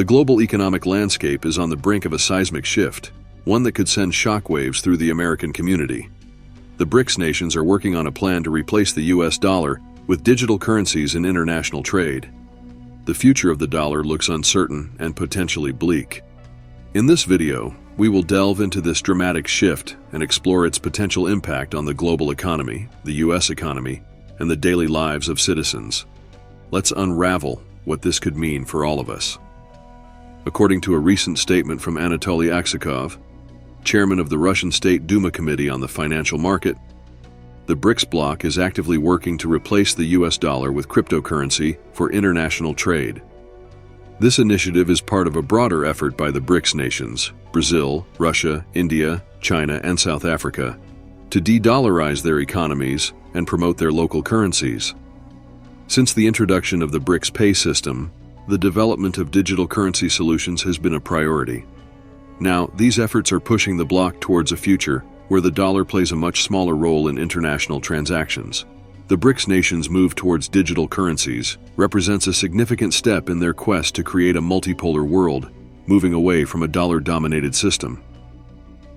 The global economic landscape is on the brink of a seismic shift, one that could send shockwaves through the American community. The BRICS nations are working on a plan to replace the US dollar with digital currencies in international trade. The future of the dollar looks uncertain and potentially bleak. In this video, we will delve into this dramatic shift and explore its potential impact on the global economy, the US economy, and the daily lives of citizens. Let's unravel what this could mean for all of us. According to a recent statement from Anatoly Aksakov, chairman of the Russian State Duma Committee on the Financial Market, the BRICS bloc is actively working to replace the US dollar with cryptocurrency for international trade. This initiative is part of a broader effort by the BRICS nations, Brazil, Russia, India, China, and South Africa, to de-dollarize their economies and promote their local currencies. Since the introduction of the BRICS pay system, the development of digital currency solutions has been a priority. Now, these efforts are pushing the bloc towards a future where the dollar plays a much smaller role in international transactions. The BRICS nations' move towards digital currencies represents a significant step in their quest to create a multipolar world, moving away from a dollar-dominated system.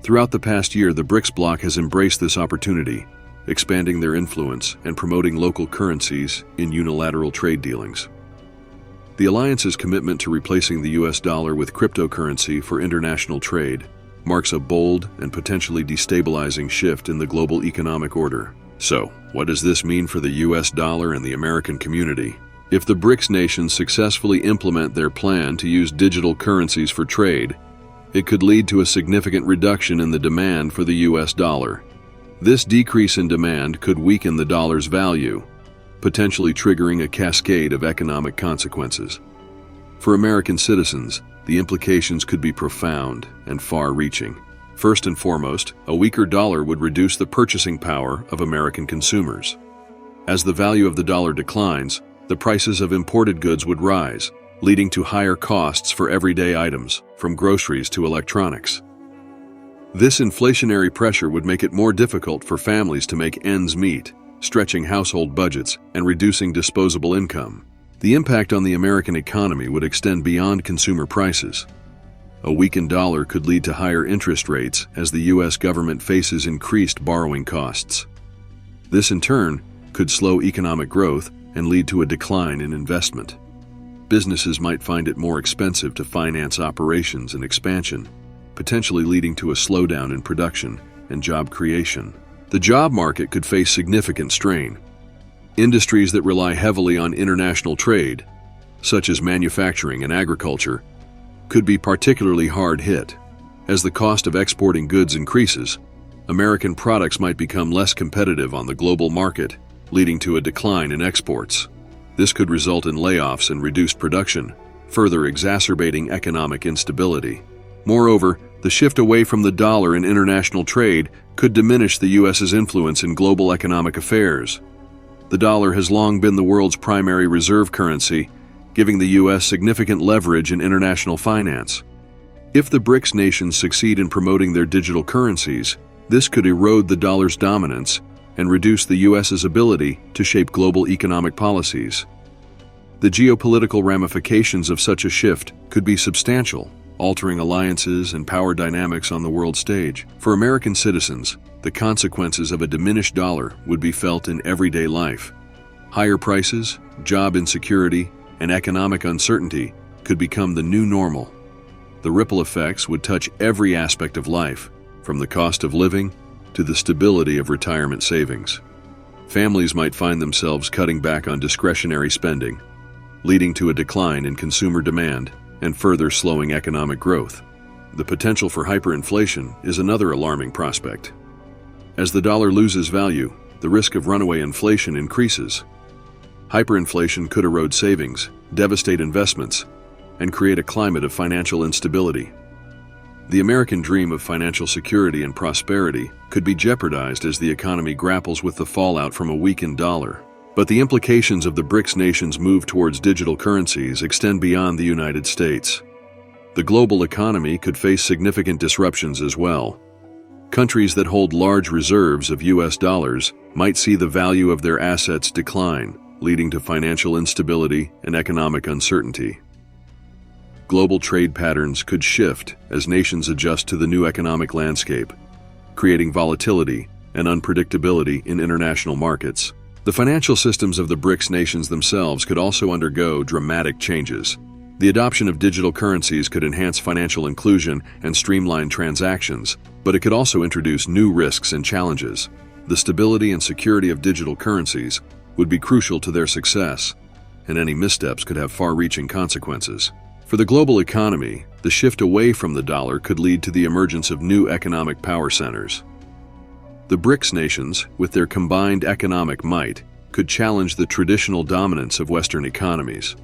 Throughout the past year, the BRICS bloc has embraced this opportunity, expanding their influence and promoting local currencies in unilateral trade dealings. The alliance's commitment to replacing the US dollar with cryptocurrency for international trade marks a bold and potentially destabilizing shift in the global economic order. So, what does this mean for the US dollar and the American community? If the BRICS nations successfully implement their plan to use digital currencies for trade, it could lead to a significant reduction in the demand for the US dollar. This decrease in demand could weaken the dollar's value, potentially triggering a cascade of economic consequences. For American citizens, the implications could be profound and far-reaching. First and foremost, a weaker dollar would reduce the purchasing power of American consumers. As the value of the dollar declines, the prices of imported goods would rise, leading to higher costs for everyday items, from groceries to electronics. This inflationary pressure would make it more difficult for families to make ends meet, stretching household budgets and reducing disposable income. The impact on the American economy would extend beyond consumer prices. A weakened dollar could lead to higher interest rates as the US government faces increased borrowing costs. This, in turn, could slow economic growth and lead to a decline in investment. Businesses might find it more expensive to finance operations and expansion, potentially leading to a slowdown in production and job creation. The job market could face significant strain. Industries that rely heavily on international trade, such as manufacturing and agriculture, could be particularly hard hit. As the cost of exporting goods increases, American products might become less competitive on the global market, leading to a decline in exports. This could result in layoffs and reduced production, further exacerbating economic instability. Moreover, the shift away from the dollar in international trade could diminish the US's influence in global economic affairs. The dollar has long been the world's primary reserve currency, giving the US significant leverage in international finance. If the BRICS nations succeed in promoting their digital currencies, this could erode the dollar's dominance and reduce the US's ability to shape global economic policies. The geopolitical ramifications of such a shift could be substantial, altering alliances and power dynamics on the world stage. For American citizens, the consequences of a diminished dollar would be felt in everyday life. Higher prices, job insecurity, and economic uncertainty could become the new normal. The ripple effects would touch every aspect of life, from the cost of living to the stability of retirement savings. Families might find themselves cutting back on discretionary spending, leading to a decline in consumer demand and further slowing economic growth. The potential for hyperinflation is another alarming prospect. As the dollar loses value, the risk of runaway inflation increases. Hyperinflation could erode savings, devastate investments, and create a climate of financial instability. The American dream of financial security and prosperity could be jeopardized as the economy grapples with the fallout from a weakened dollar. But the implications of the BRICS nations' move towards digital currencies extend beyond the United States. The global economy could face significant disruptions as well. Countries that hold large reserves of US dollars might see the value of their assets decline, leading to financial instability and economic uncertainty. global trade patterns could shift as nations adjust to the new economic landscape, creating volatility and unpredictability in international markets. The financial systems of the BRICS nations themselves could also undergo dramatic changes. The adoption of digital currencies could enhance financial inclusion and streamline transactions, but it could also introduce new risks and challenges. The stability and security of digital currencies would be crucial to their success, and any missteps could have far-reaching consequences. For the global economy, the shift away from the dollar could lead to the emergence of new economic power centers. The BRICS nations, with their combined economic might, could challenge the traditional dominance of Western economies.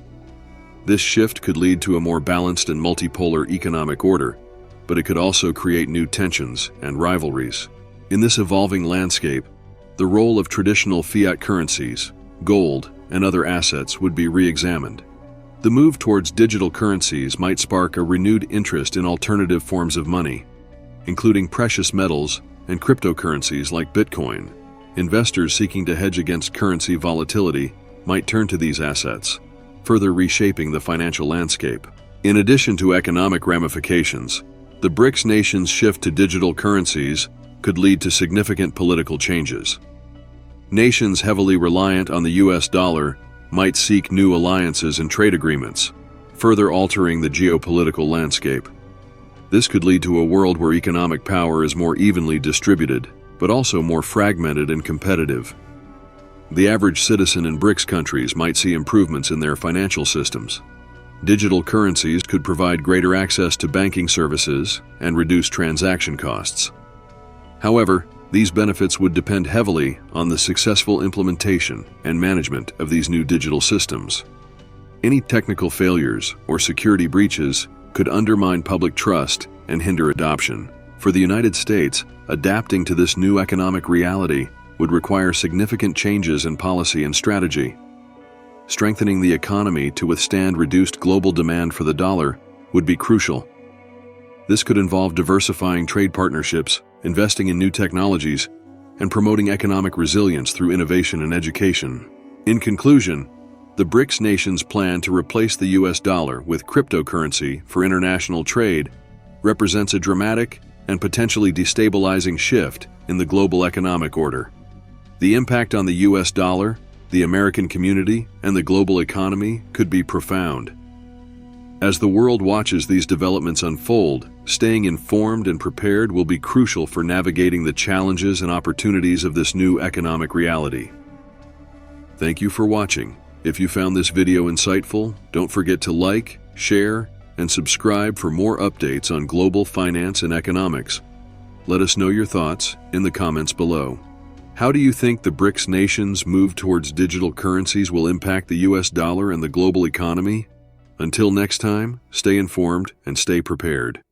This shift could lead to a more balanced and multipolar economic order, but it could also create new tensions and rivalries. In this evolving landscape, the role of traditional fiat currencies, gold, and other assets would be re-examined. The move towards digital currencies might spark a renewed interest in alternative forms of money, including precious metals and cryptocurrencies like Bitcoin. Investors seeking to hedge against currency volatility might turn to these assets, further reshaping the financial landscape. In addition to economic ramifications, the BRICS nations' shift to digital currencies could lead to significant political changes. Nations heavily reliant on the US dollar might seek new alliances and trade agreements, further altering the geopolitical landscape. This could lead to a world where economic power is more evenly distributed, but also more fragmented and competitive. The average citizen in BRICS countries might see improvements in their financial systems. Digital currencies could provide greater access to banking services and reduce transaction costs. However, these benefits would depend heavily on the successful implementation and management of these new digital systems. Any technical failures or security breaches could undermine public trust and hinder adoption. For the United States, adapting to this new economic reality would require significant changes in policy and strategy. Strengthening the economy to withstand reduced global demand for the dollar would be crucial. This could involve diversifying trade partnerships, investing in new technologies, and promoting economic resilience through innovation and education. In conclusion, the BRICS nations' plan to replace the US dollar with cryptocurrency for international trade represents a dramatic and potentially destabilizing shift in the global economic order. The impact on the US dollar, the American community, and the global economy could be profound. As the world watches these developments unfold, staying informed and prepared will be crucial for navigating the challenges and opportunities of this new economic reality. Thank you for watching. If you found this video insightful, don't forget to like, share, and subscribe for more updates on global finance and economics. Let us know your thoughts in the comments below. How do you think the BRICS nations' move towards digital currencies will impact the US dollar and the global economy? Until next time, stay informed and stay prepared.